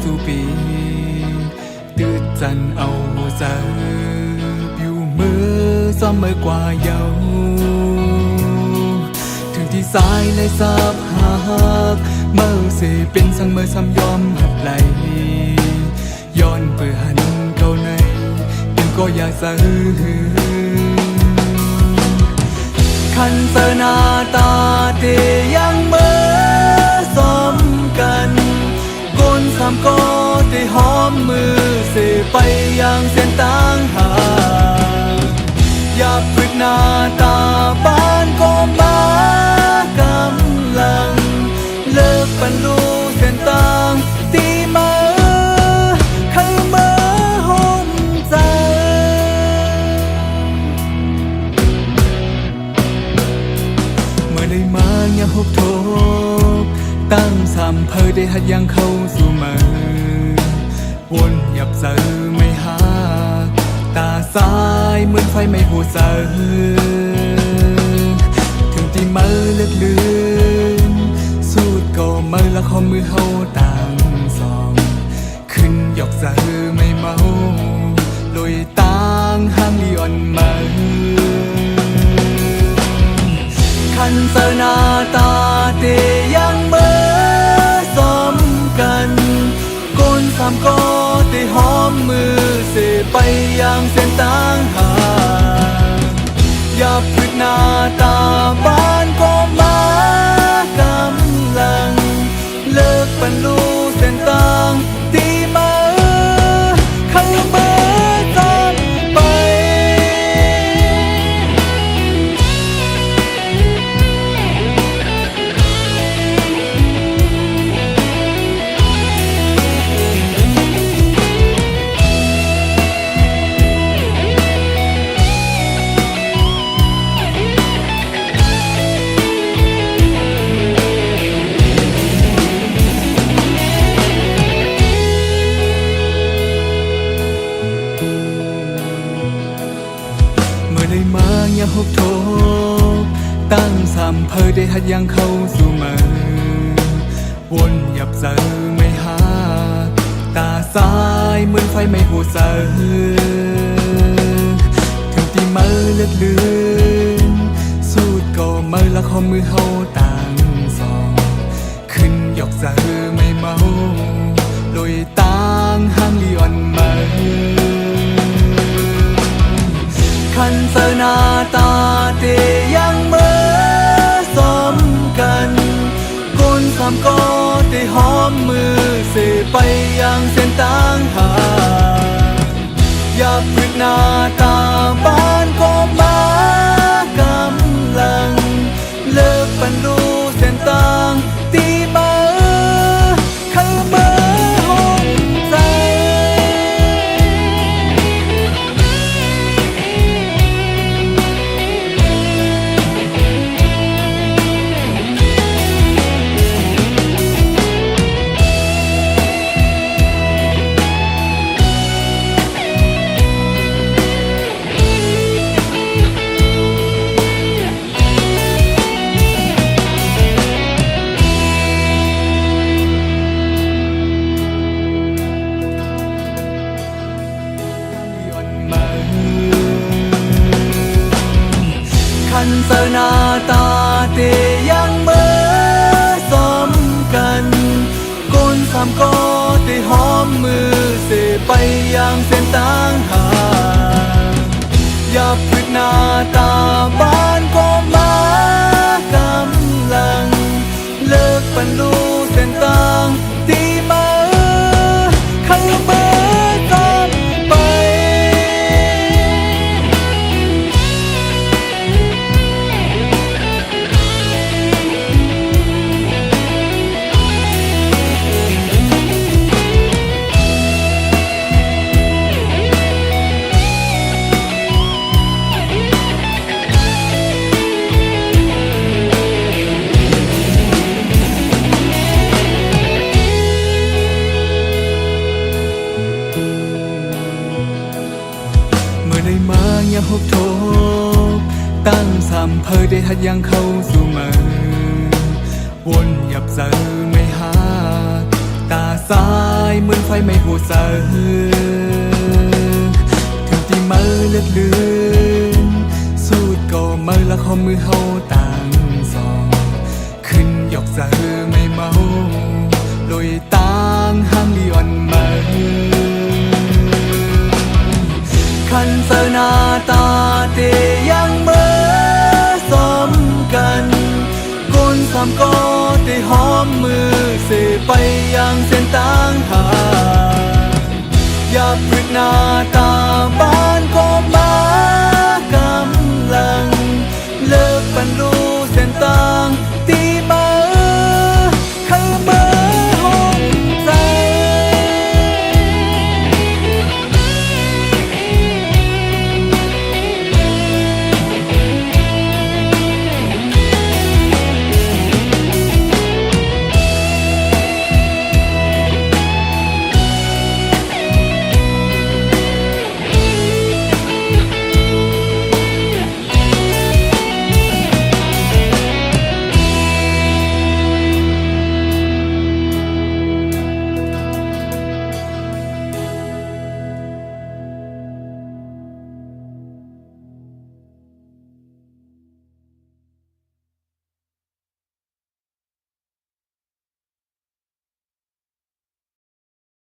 สู่ปีตืดจันเอาเจออยู่มือซ้อมมือกว่าเยาถึงที่สายเลยสับหักเมื่อสิเป็นสังเมื่อซ้ำยอมหับไหลย้อนเปื่อหันเข้าในยังก็อยากซื้อคันเสหน้าตาเตยังเมื่อซ้อมกันกนสามก็ได้หอมมือเสไปอย่างเส้นต่างหากอย่าพึกหน้าตาบ้านก็มากำลังเลิกปันลูเส้นต่างตีมาคือมาหอมใจเมื่อได้มาอย่าหกโทบตั้งสามเพอได้หัดยังเข้าสู่มือวนหยับเสือไม่หาตาซ้ายเหมือนไฟไม่หูเสือถึงที่มือเลือกลืนสูดก็มือละข้อมือเฮาต่างสองขึ้นหยอกเสือไม่เมาลอยต่างห้างลีออนมือคันเสหน้าตาเตยังเมื่อซ้อมกันกนสามก็ได้หอมมือเสไปอย่างเส้นต่างหากอย่าพึกหน้าตาบ้านก็มากำลังเลิกปันลูเส้นต่างตีมาเข้ามาจนไปได้มาอย่าหกโทบตั้งสามเพอได้หัดยังเข้าสู่มือวนหยับเสือไม่หาตาซ้ายเหมือนไฟไม่หูเสือถึงที่มือเลือกลืนสูดก็มือละข้อมือเฮาต่างสองขึ้นหยอกเสือไม่เมาลอยต่างห้างลีออนมือคันเสหน้าตาเตยังเมื่อซ้อมกันกนสามก็ได้หอมมือเสไปอย่างเส้นต่างหากอย่าพึกหน้าตาบ้านก็มากำลังเลิกปันลูเส้นต่างตีมาคือมาหอมใจคันเสหน้าตาเตยังเมื่อซ้อมกันกนสามก็ได้หอมมือเสไปอย่างเส้นต่างหากอย่าพึกหน้าตาบ้านก็มากำลังเลิกปันลูเส้นต่างตีมาเข้ามาจนไปอย่าหกโทบตั้งสามเพอได้หัดยังเข้าสู่มือวนหยับเสือไม่หาตาซ้าย เหมือนไฟไม่หูเสือถึงที่มือเลือดเลือนสูดก็มือละข้อมือเฮาต่างสองขึ้นยกเสือไม่เมาลอยต่างห้างลีอ่อนมือคันเสือหน้าตาเตยังเมื่อสมกันก้นสามก็ได้หอมมือเสไปยังเส้นต่างหาอย่าพลึกหน้าตา